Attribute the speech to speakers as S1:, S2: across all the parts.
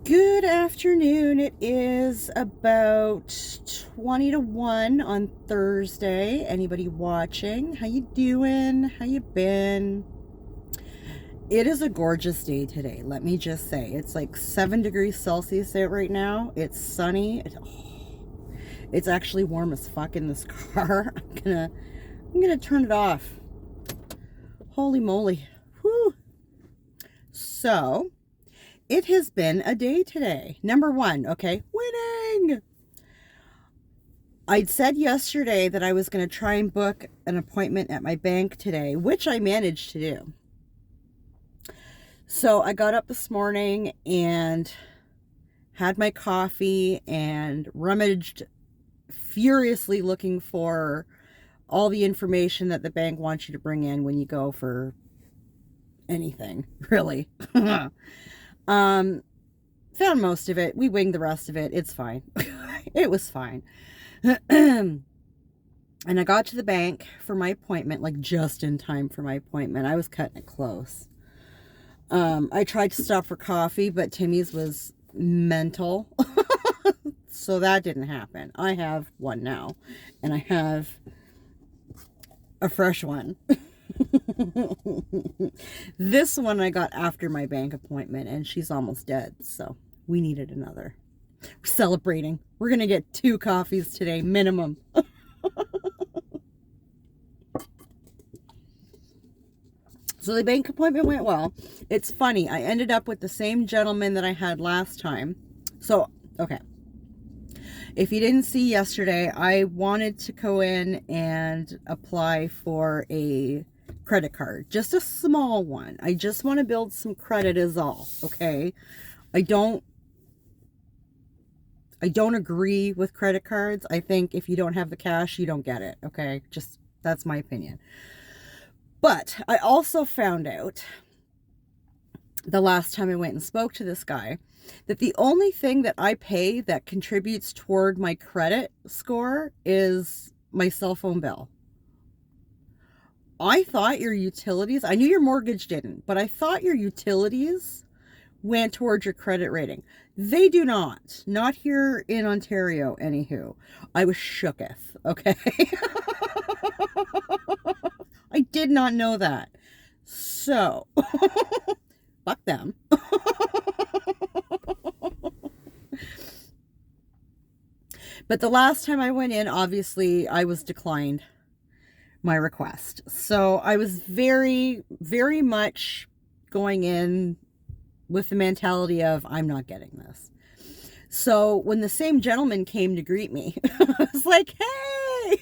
S1: Good afternoon. It is about 20 to 1 on Thursday. Anybody watching? How you doing? How you been? It is a gorgeous day today. Let me just say. It's like 7 degrees Celsius out right now. It's sunny. It's actually warm as fuck in this car. I'm gonna turn it off. Holy moly. Whew. So, it has been a day today. Number 1, okay? Winning. I'd said yesterday that I was going to try and book an appointment at my bank today, which I managed to do. So I got up this morning and had my coffee and rummaged furiously looking for all the information that the bank wants you to bring in when you go for anything, really. Found most of it. We winged the rest of it. It's fine. It was fine. And I got to the bank for my appointment, like just in time for my appointment. I was cutting it close. I tried to stop for coffee, but Timmy's was mental. So that didn't happen. I have one now, and I have a fresh one. This one I got after my bank appointment, and she's almost dead, so we needed another. We're celebrating. We're going to get 2 coffees today, minimum. So the bank appointment went well. It's funny. I ended up with the same gentleman that I had last time. So, okay. If you didn't see yesterday, I wanted to go in and apply for a credit card. Just a small one. I just want to build some credit is all, okay? I don't agree with credit cards. I think if you don't have the cash, you don't get it, okay? Just, that's my opinion. But I also found out the last time I went and spoke to this guy that the only thing that I pay that contributes toward my credit score is my cell phone bill. I thought your utilities, I knew your mortgage didn't, but I thought your utilities went towards your credit rating. They do not. Not here in Ontario, anywho. I was shooketh, okay? I did not know that. So, fuck them. But the last time I went in, obviously, I was declined my request. So I was very, very much going in with the mentality of, I'm not getting this. So when the same gentleman came to greet me, I was like, hey,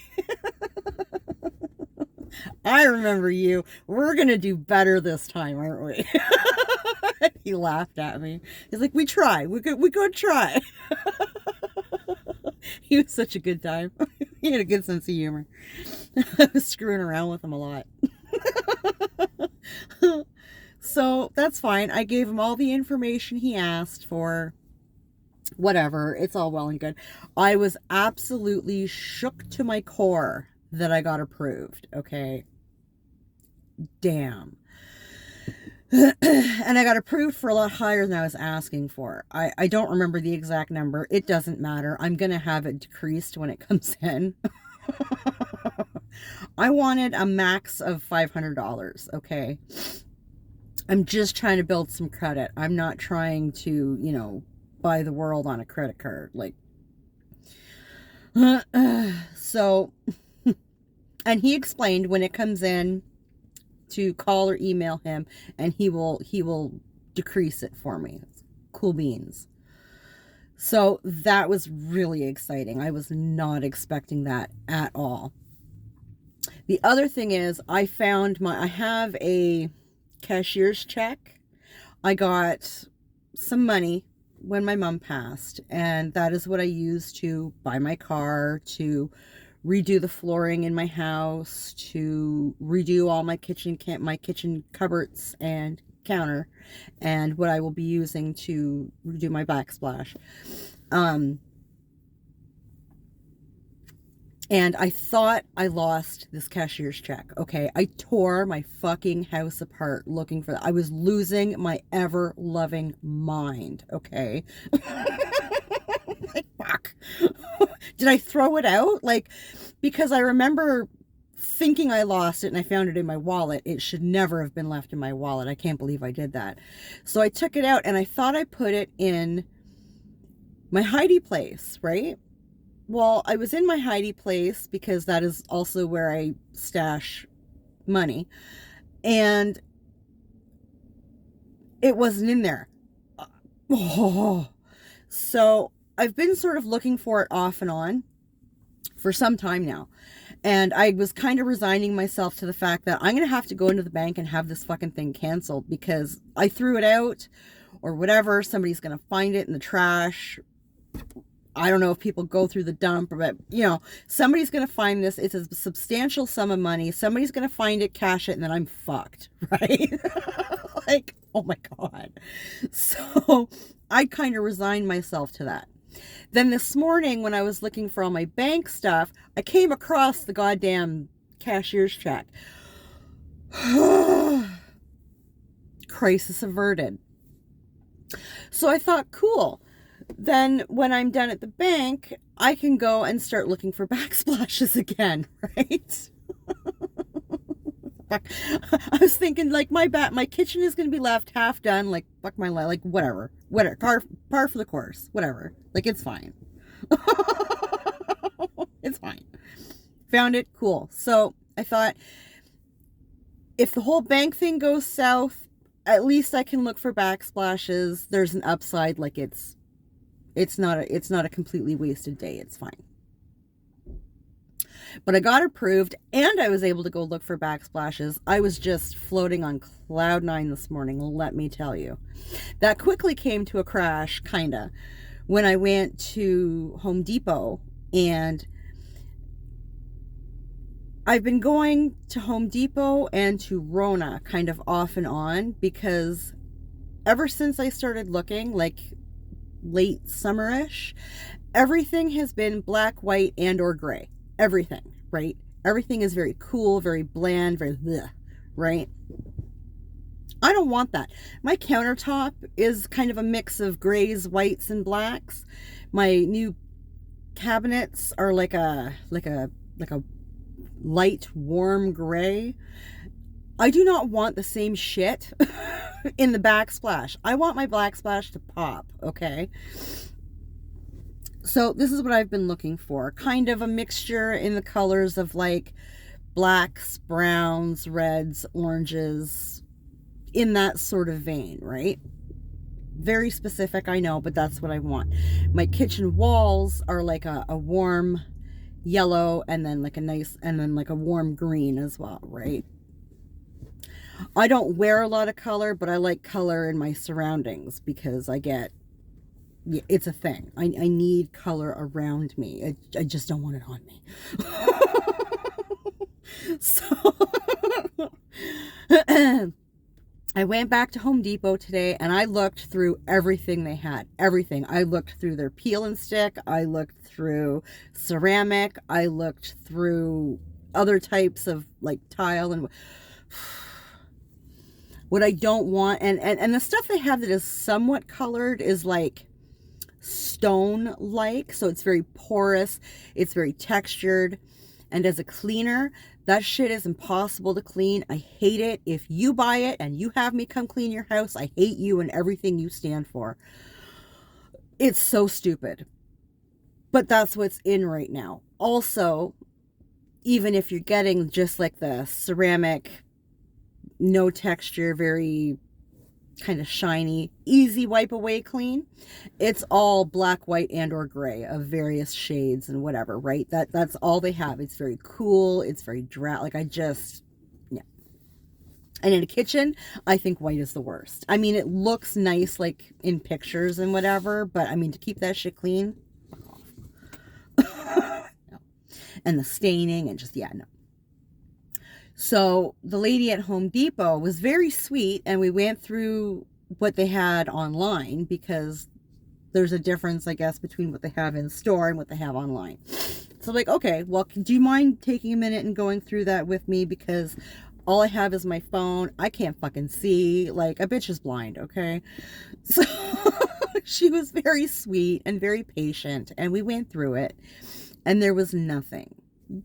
S1: I remember you. We're going to do better this time, aren't we? He laughed at me. He's like, we try. We go try. He was such a good time. He had a good sense of humor. I was screwing around with him a lot. So that's fine. I gave him all the information he asked for. Whatever. It's all well and good. I was absolutely shook to my core that I got approved. Okay. Damn. And I got approved for a lot higher than I was asking for. I don't remember the exact number. It doesn't matter. I'm going to have it decreased when it comes in. I wanted a max of $500. Okay. I'm just trying to build some credit. I'm not trying to, buy the world on a credit card. Like, so, and he explained when it comes in to call or email him, and he will decrease it for me. Cool beans. So that was really exciting. I was not expecting that at all. The other thing is I have a cashier's check. I got some money when my mom passed, and that is what I used to buy my car, to redo the flooring in my house, to redo all my kitchen cupboards and counter, and what I will be using to redo my backsplash. And I thought I lost this cashier's check. Okay. I tore my fucking house apart looking for that. I was losing my ever loving mind. Okay. Like, fuck. Did I throw it out? Like, because I remember thinking I lost it and I found it in my wallet. It should never have been left in my wallet. I can't believe I did that. So I took it out and I thought I put it in my hidey place, right? Well, I was in my hidey place because that is also where I stash money. And it wasn't in there. Oh. So I've been sort of looking for it off and on for some time now. And I was kind of resigning myself to the fact that I'm going to have to go into the bank and have this fucking thing canceled because I threw it out or whatever. Somebody's going to find it in the trash. I don't know if people go through the dump, but you know, somebody's going to find this. It's a substantial sum of money. Somebody's going to find it, cash it, and then I'm fucked, right? Like, oh my God. So I kind of resigned myself to that. Then this morning when I was looking for all my bank stuff, I came across the goddamn cashier's check. Crisis averted. So I thought, cool. Then when I'm done at the bank, I can go and start looking for backsplashes again, right? I was thinking like my kitchen is going to be left half done, like fuck my life, like whatever, par for the course, whatever. Like it's fine. It's fine. Found it, cool. So I thought if the whole bank thing goes south, at least I can look for backsplashes. There's an upside, like it's not a completely wasted day. It's fine. But I got approved and I was able to go look for backsplashes. I was just floating on cloud nine this morning, let me tell you. That quickly came to a crash, kinda, when I went to Home Depot. And I've been going to Home Depot and to Rona kind of off and on because ever since I started looking, like late summerish, everything has been black, white, and or gray. Everything, right? Everything is very cool, very bland, very bleh, right? I don't want that. My countertop is kind of a mix of grays, whites, and blacks. My new cabinets are like a light, warm gray. I do not want the same shit in the backsplash. I want my backsplash to pop, okay? So this is what I've been looking for. Kind of a mixture in the colors of like blacks, browns, reds, oranges, in that sort of vein, right? Very specific, I know, but that's what I want. My kitchen walls are like a warm yellow and then like a warm green as well, right? I don't wear a lot of color, but I like color in my surroundings because it's a thing. I need color around me. I just don't want it on me. So I went back to Home Depot today and I looked through everything they had. Everything. I looked through their peel and stick. I looked through ceramic. I looked through other types of like tile and what I don't want. And the stuff they have that is somewhat colored is like stone-like, so it's very porous, it's very textured, and as a cleaner, that shit is impossible to clean. I hate it. If you buy it and you have me come clean your house, I hate you and everything you stand for. It's so stupid. But that's what's in right now. Also, even if you're getting just like the ceramic, no texture, very kind of shiny, easy wipe away clean, it's all black, white, and or gray of various shades and whatever, right? That's all they have. It's very cool, it's very dry, like yeah. And in a kitchen, I think white is the worst. I mean, it looks nice like in pictures and whatever, but I mean, to keep that shit clean, fuck off. No. And the staining and just, yeah, no. So the lady at Home Depot was very sweet, and we went through what they had online because there's a difference, I guess, between what they have in store and what they have online. So I'm like, okay, well, do you mind taking a minute and going through that with me? Because all I have is my phone. I can't fucking see. Like, a bitch is blind, okay? So she was very sweet and very patient, and we went through it, and there was nothing.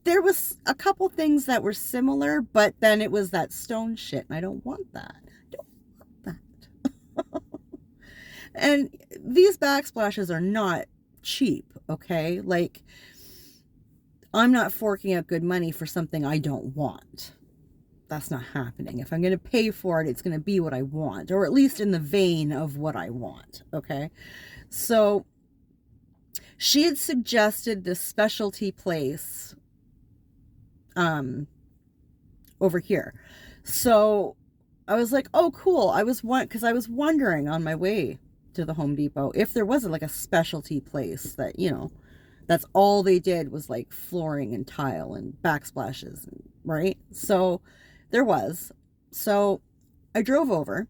S1: There was a couple things that were similar, but then it was that stone shit, and I don't want that. I don't want that. And these backsplashes are not cheap, okay? Like, I'm not forking out good money for something I don't want. That's not happening. If I'm going to pay for it, it's going to be what I want, or at least in the vein of what I want, okay? So she had suggested this specialty place over here. So I was like, oh, cool. Because I was wondering on my way to the Home Depot if there wasn't like a specialty place that, you know, that's all they did was like flooring and tile and backsplashes, right? So there was. So I drove over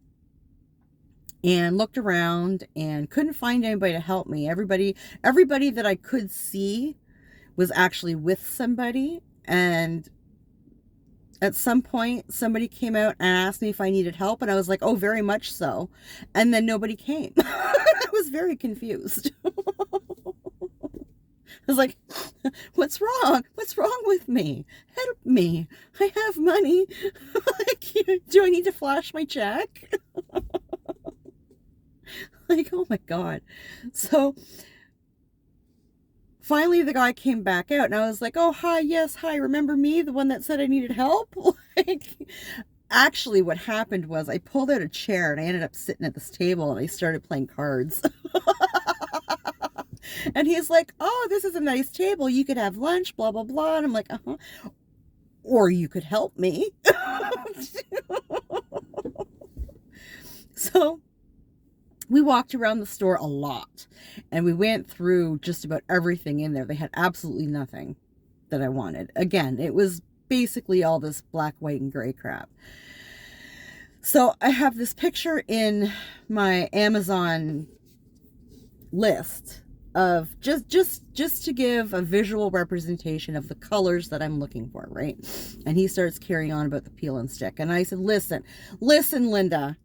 S1: and looked around and couldn't find anybody to help me. Everybody that I could see was actually with somebody, and at some point somebody came out and asked me if I needed help, and I was like, oh, very much so. And then nobody came. I was very confused. I was like, what's wrong? What's wrong with me? Help me. I have money. Do I need to flash my check? Like, oh my God. So finally the guy came back out, and I was like, oh, hi, yes, hi, remember me? The one that said I needed help? Like, actually what happened was I pulled out a chair and I ended up sitting at this table and I started playing cards. And he's like, oh, this is a nice table. You could have lunch, blah, blah, blah. And I'm like, uh-huh. Or you could help me. So we walked around the store a lot, and we went through just about everything in there. They had absolutely nothing that I wanted. Again, it was basically all this black, white, and gray crap. So I have this picture in my Amazon list of just to give a visual representation of the colors that I'm looking for, right? And he starts carrying on about the peel and stick, and I said, listen, Linda,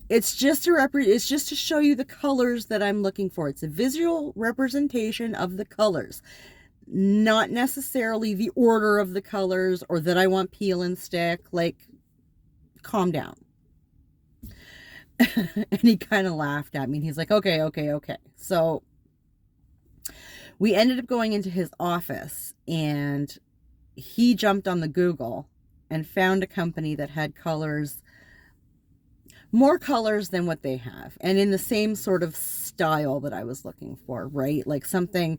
S1: it's just to show you the colors that I'm looking for. It's a visual representation of the colors, not necessarily the order of the colors or that I want peel and stick. Like, calm down. And he kind of laughed at me, and he's like, okay. So we ended up going into his office, and he jumped on the Google and found a company that had colors, more colors than what they have, and in the same sort of style that I was looking for, right? Like something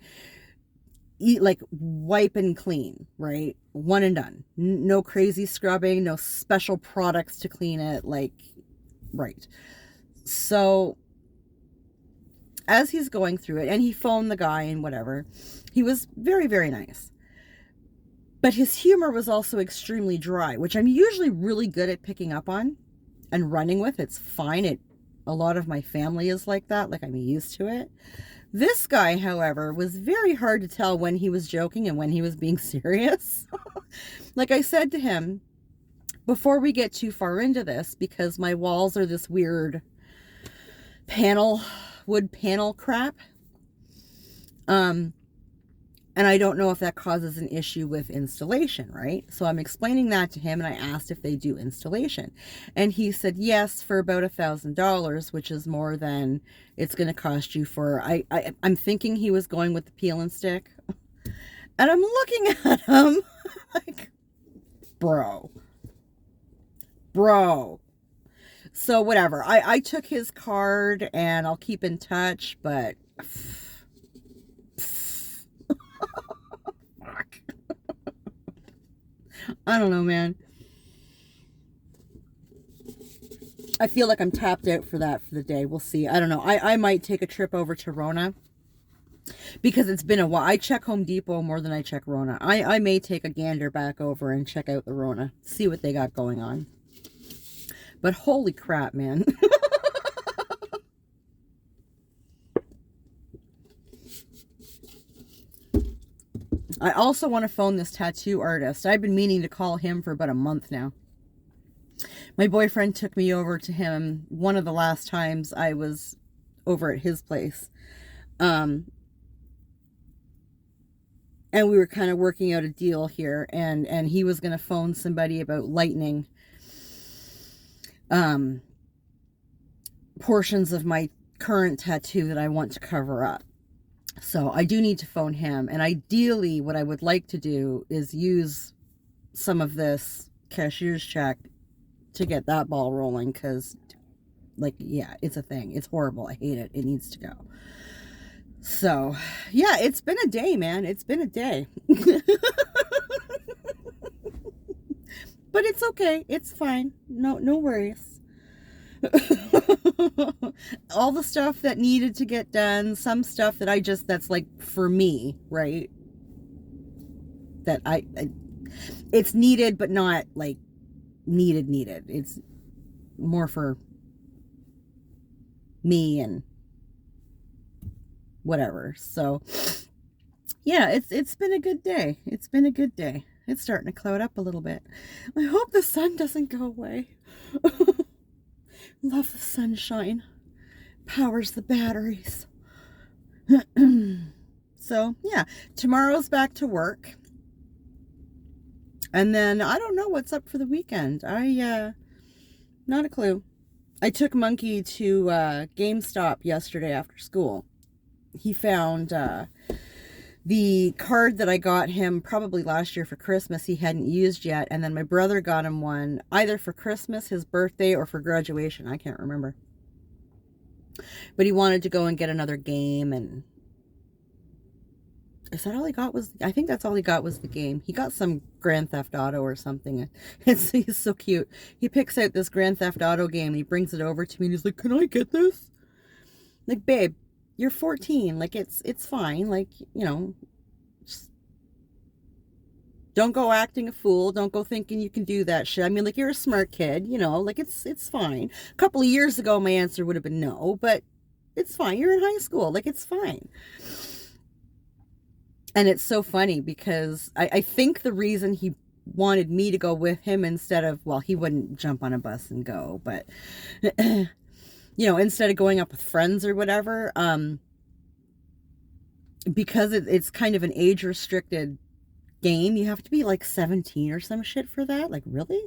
S1: like wipe and clean, right? One and done. No crazy scrubbing, no special products to clean it, like, right. So as he's going through it, and he phoned the guy and whatever, he was very, very nice. But his humor was also extremely dry, which I'm usually really good at picking up on and running with. It's fine. A lot of my family is like that. Like, I'm used to it. This guy, however, was very hard to tell when he was joking and when he was being serious. Like I said to him, before we get too far into this, because my walls are this weird wood panel crap. And I don't know if that causes an issue with installation, right? So I'm explaining that to him, and I asked if they do installation. And he said yes, for about $1,000, which is more than it's going to cost you for, I'm thinking he was going with the peel and stick. And I'm looking at him like, bro. So whatever. I took his card, and I'll keep in touch, but fuck. I don't know, man. I feel like I'm tapped out for the day. We'll see. I don't know. I might take a trip over to Rona, because it's been a while. I check Home Depot more than I check Rona. I may take a gander back over and check out the Rona, see what they got going on. But holy crap, man. I also want to phone this tattoo artist. I've been meaning to call him for about a month now. My boyfriend took me over to him one of the last times I was over at his place. And we were kind of working out a deal here, and he was going to phone somebody about lightening portions of my current tattoo that I want to cover up. So I do need to phone him, and ideally what I would like to do is use some of this cashier's check to get that ball rolling, because, like, yeah, it's a thing. It's horrible. I hate it. It needs to go. So, yeah, it's been a day, man. It's been a day. But it's okay. It's fine. No worries. All the stuff that needed to get done, some stuff that that's like for me, right? That it's needed, but not like needed. It's more for me and whatever. So yeah, it's been a good day. It's been a good day. It's starting to cloud up a little bit. I hope the sun doesn't go away. Love the sunshine. Powers the batteries. So yeah, tomorrow's back to work. And then I don't know what's up for the weekend. Not a clue. I took Monkey to GameStop yesterday after school. He found the card that I got him probably last year for Christmas he hadn't used yet, and then my brother got him one either for Christmas, his birthday, or for graduation. I can't remember. But he wanted to go and get another game, and is that all he got? I think that's all he got was the game. He got some Grand Theft Auto or something. He's so cute. He picks out this Grand Theft Auto game and he brings it over to me and he's like, "Can I get this?" Like, babe, you're 14. Like, it's fine. Like, you know, just don't go acting a fool. Don't go thinking you can do that shit. I mean, like, you're a smart kid, you know, like, it's fine. A couple of years ago, my answer would have been no, but it's fine. You're in high school. Like, it's fine. And it's so funny because I think the reason he wanted me to go with him instead of, well, he wouldn't jump on a bus and go, but you know, instead of going up with friends or whatever, because it's kind of an age restricted game, you have to be like 17 or some shit for that. Like, really?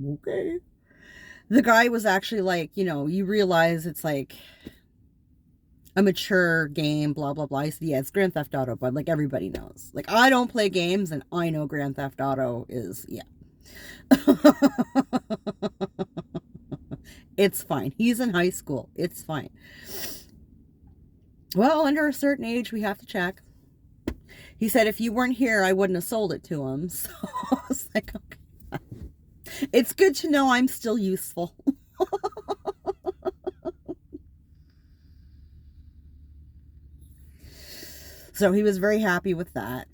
S1: Okay. The guy was actually like, you know, you realize it's like a mature game, blah, blah, blah. I said, yeah, it's Grand Theft Auto, but like everybody knows. Like, I don't play games and I know Grand Theft Auto is, yeah. It's fine. He's in high school. It's fine. Well, under a certain age, we have to check. He said, if you weren't here, I wouldn't have sold it to him. So I was like, okay. It's good to know I'm still useful. So he was very happy with that.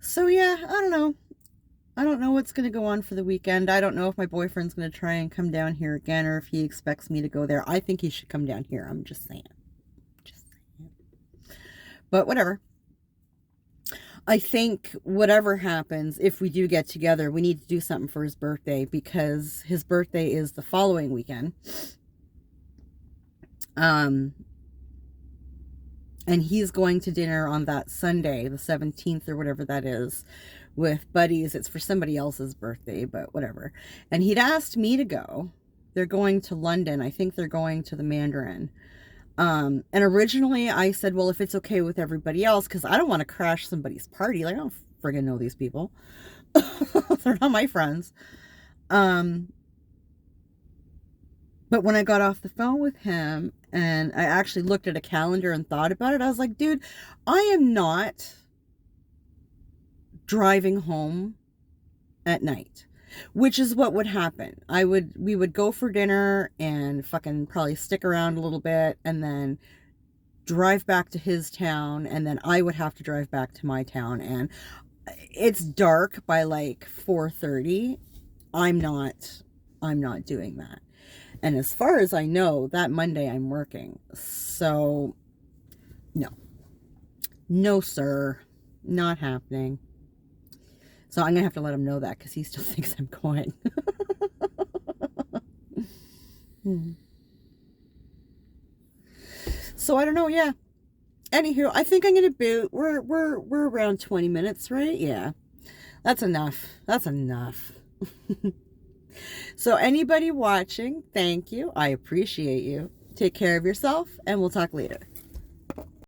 S1: So yeah, I don't know. I don't know what's going to go on for the weekend. I don't know if my boyfriend's going to try and come down here again or if he expects me to go there. I think he should come down here. I'm just saying. Just saying. But whatever. I think whatever happens, if we do get together, we need to do something for his birthday because his birthday is the following weekend. And he's going to dinner on that Sunday, the 17th or whatever that is, with buddies. It's for somebody else's birthday, but whatever. And he'd asked me to go. They're going to London. I think they're going to the Mandarin. And originally I said, well, if it's okay with everybody else, because I don't want to crash somebody's party. Like, I don't friggin' know these people. They're not my friends. But when I got off the phone with him and I actually looked at a calendar and thought about it, I was like, dude, I am not driving home at night, which is what would happen. We would go for dinner and fucking probably stick around a little bit and then drive back to his town, and then I would have to drive back to my town, and it's dark by like 4:30. I'm not doing that. And as far as I know, that Monday I'm working. So, no. No, sir. Not happening. So I'm going to have to let him know that because he still thinks I'm going. So I don't know, yeah. Anywho, I think I'm going to boot. We're around 20 minutes, right? Yeah. That's enough. That's enough. So anybody watching, thank you. I appreciate you. Take care of yourself, and we'll talk later.